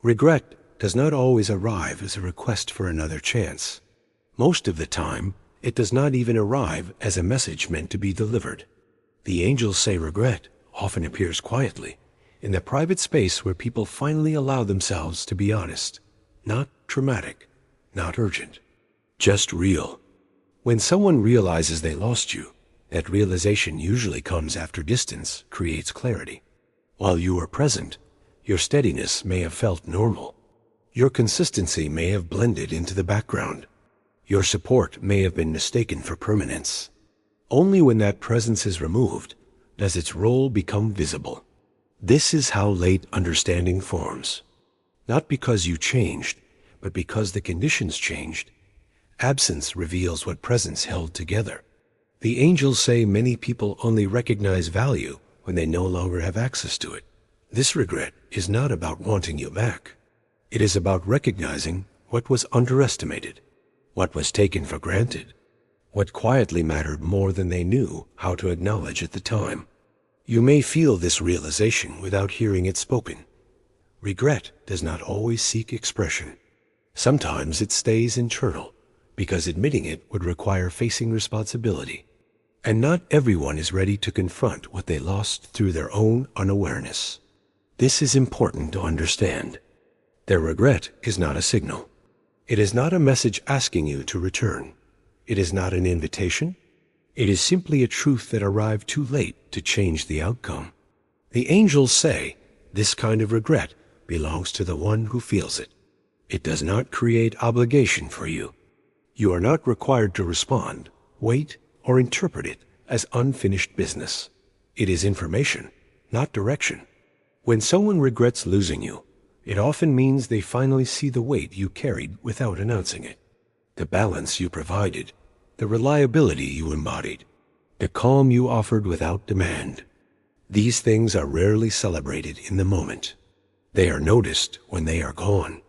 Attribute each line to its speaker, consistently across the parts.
Speaker 1: Regret does not always arrive as a request for another chance. Most of the time, it does not even arrive as a message meant to be delivered. The angels say regret often appears quietly, in the private space where people finally allow themselves to be honest. Not dramatic, not urgent, just real. When someone realizes they lost you, that realization usually comes after distance creates clarity. While you were present, your steadiness may have felt normal. Your consistency may have blended into the background. Your support may have been mistaken for permanence. Only when that presence is removed does its role become visible. This is how late understanding forms. Not because you changed, but because the conditions changed. Absence reveals what presence held together. The angels say many people only recognize value when they no longer have access to it. This regret is not about wanting you back. It is about recognizing what was underestimated, what was taken for granted, what quietly mattered more than they knew how to acknowledge at the time. You may feel this realization without hearing it spoken. Regret does not always seek expression. Sometimes it stays internal, because admitting it would require facing responsibility. And not everyone is ready to confront what they lost through their own unawareness. This is important to understand. Their regret is not a signal. It is not a message asking you to return. It is not an invitation. It is simply a truth that arrived too late to change the outcome. The angels say this kind of regret belongs to the one who feels it. It does not create obligation for you. You are not required to respond, wait, or interpret it as unfinished business. It is information, not direction. When someone regrets losing you, it often means they finally see the weight you carried without announcing it, the balance you provided, the reliability you embodied, the calm you offered without demand. These things are rarely celebrated in the moment. They are noticed when they are gone.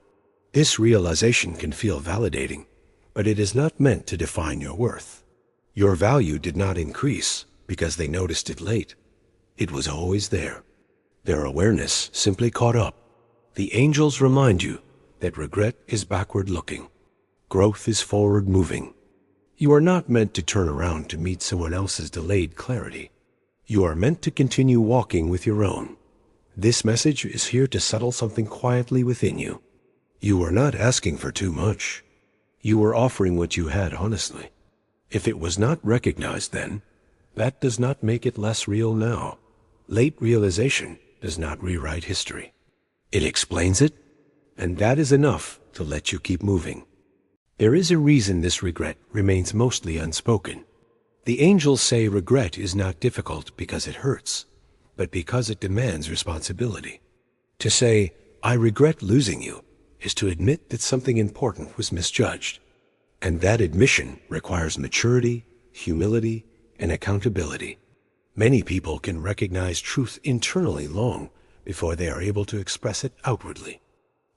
Speaker 1: This realization can feel validating, but it is not meant to define your worth. Your value did not increase because they noticed it late. It was always there. Their awareness simply caught up. The angels remind you that regret is backward-looking. Growth is forward-moving. You are not meant to turn around to meet someone else's delayed clarity. You are meant to continue walking with your own. This message is here to settle something quietly within you. You are not asking for too much. You are offering what you had honestly. If it was not recognized then, that does not make it less real now. Late realization does not rewrite history. It explains it, and that is enough to let you keep moving. There is a reason this regret remains mostly unspoken. The angels say regret is not difficult because it hurts, but because it demands responsibility. To say, "I regret losing you," is to admit that something important was misjudged. And that admission requires maturity, humility, and accountability. Many people can recognize truth internally long before they are able to express it outwardly.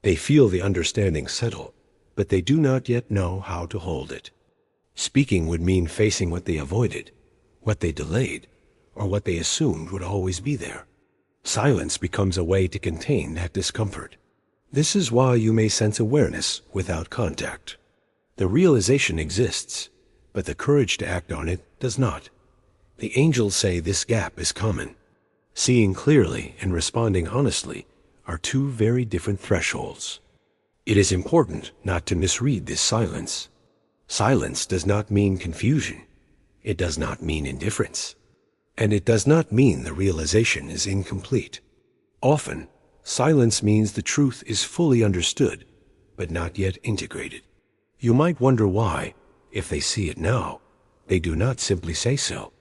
Speaker 1: They feel the understanding settle, but they do not yet know how to hold it. Speaking would mean facing what they avoided, what they delayed, or what they assumed would always be there. Silence becomes a way to contain that discomfort. This is why you may sense awareness without contact. The realization exists, but the courage to act on it does not. The angels say this gap is common. Seeing clearly and responding honestly are two very different thresholds. It is important not to misread this silence. Silence does not mean confusion. It does not mean indifference. And it does not mean the realization is incomplete. Often, silence means the truth is fully understood, but not yet integrated. You might wonder why, if they see it now, they do not simply say so.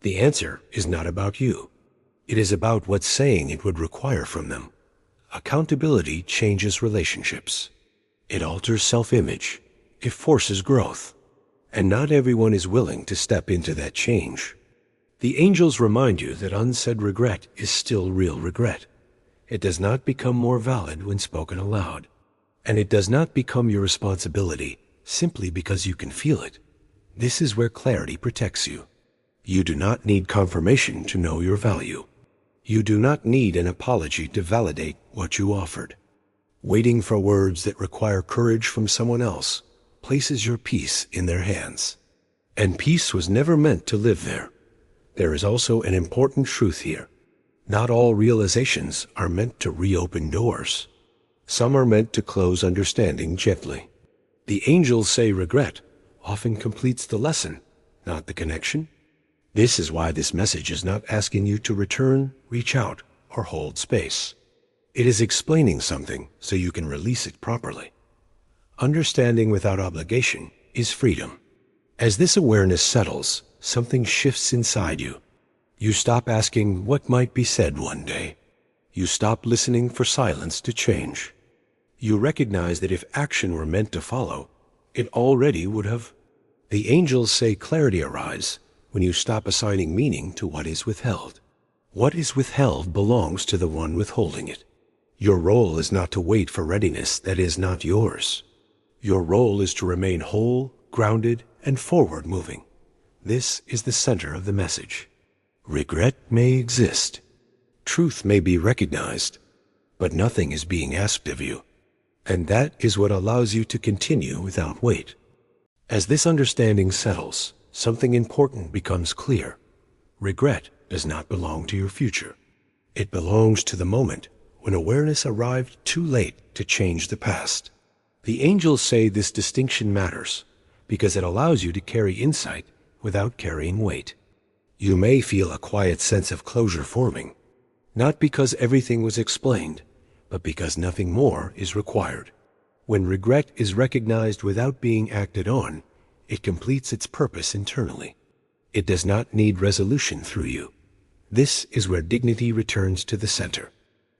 Speaker 1: The answer is not about you. It is about what saying it would require from them. Accountability changes relationships. It alters self-image. It forces growth. And not everyone is willing to step into that change. The angels remind you that unsaid regret is still real regret. It does not become more valid when spoken aloud. And it does not become your responsibility simply because you can feel it. This is where clarity protects you. You do not need confirmation to know your value. You do not need an apology to validate what you offered. Waiting for words that require courage from someone else places your peace in their hands. And peace was never meant to live there. There is also an important truth here. Not all realizations are meant to reopen doors. Some are meant to close understanding gently. The angels say regret often completes the lesson, not the connection. This is why this message is not asking you to return, reach out, or hold space. It is explaining something so you can release it properly. Understanding without obligation is freedom. As this awareness settles, something shifts inside you. You stop asking what might be said one day. You stop listening for silence to change. You recognize that if action were meant to follow, it already would have. The angels say clarity arises when you stop assigning meaning to what is withheld. What is withheld belongs to the one withholding it. Your role is not to wait for readiness that is not yours. Your role is to remain whole, grounded, and forward-moving. This is the center of the message. Regret may exist. Truth may be recognized, but nothing is being asked of you. And that is what allows you to continue without weight. As this understanding settles, something important becomes clear. Regret does not belong to your future. It belongs to the moment when awareness arrived too late to change the past. The angels say this distinction matters because it allows you to carry insight without carrying weight. You may feel a quiet sense of closure forming, not because everything was explained, but because nothing more is required. When regret is recognized without being acted on, it completes its purpose internally. It does not need resolution through you. This is where dignity returns to the center.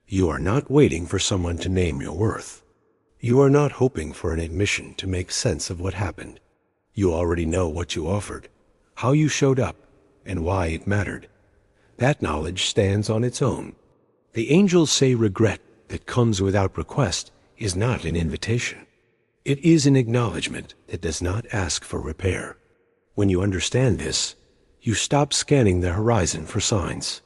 Speaker 1: You are not waiting for someone to name your worth. You are not hoping for an admission to make sense of what happened. You already know what you offered, how you showed up, and why it mattered. That knowledge stands on its own. The angels say regret that comes without request is not an invitation. It is an acknowledgement that does not ask for repair. When you understand this, you stop scanning the horizon for signs.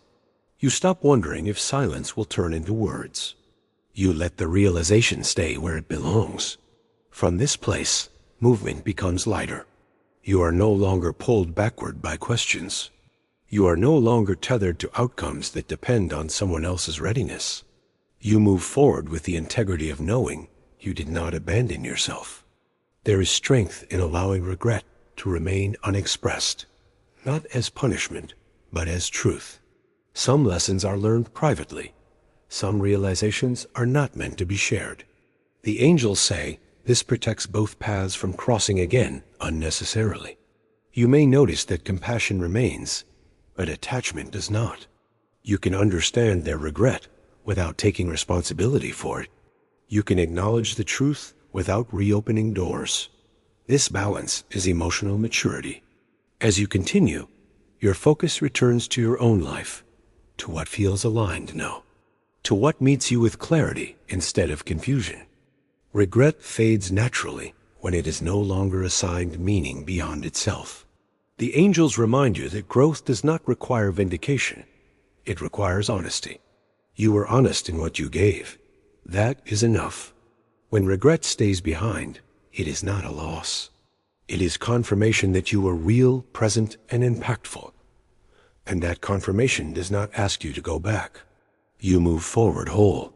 Speaker 1: You stop wondering if silence will turn into words. You let the realization stay where it belongs. From this place, movement becomes lighter. You are no longer pulled backward by questions. You are no longer tethered to outcomes that depend on someone else's readiness. You move forward with the integrity of knowing you did not abandon yourself. There is strength in allowing regret to remain unexpressed, not as punishment, but as truth. Some lessons are learned privately. Some realizations are not meant to be shared. The angels say this protects both paths from crossing again unnecessarily. You may notice that compassion remains, but attachment does not. You can understand their regret without taking responsibility for it. You can acknowledge the truth without reopening doors. This balance is emotional maturity. As you continue, your focus returns to your own life, to what feels aligned now, to what meets you with clarity instead of confusion. Regret fades naturally when it is no longer assigned meaning beyond itself. The angels remind you that growth does not require vindication. It requires honesty. You were honest in what you gave. That is enough. When regret stays behind, it is not a loss. It is confirmation that you were real, present, and impactful. And that confirmation does not ask you to go back. You move forward whole.